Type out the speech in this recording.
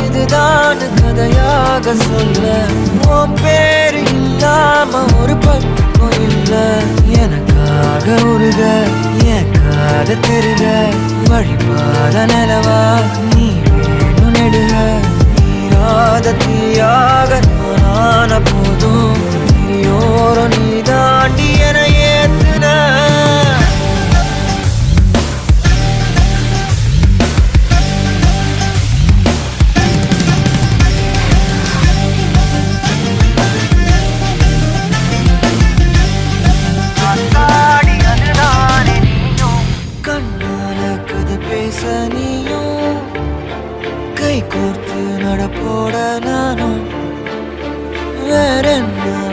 இதுதான் கதையாக சொல்ல உன் பேரு இல்லாம ஒரு பக்கம் இல்ல எனக்காக உருக என் காத திருக வழிபாத நிலவா நீ வேணும் நெடுக நீராத தீயாக நானான போதும் நீயோரம் நீ தாண்டி என ஏத்துன பேச நீயும் கை கோர்த்து நடப்போட நானும் வேற என்ன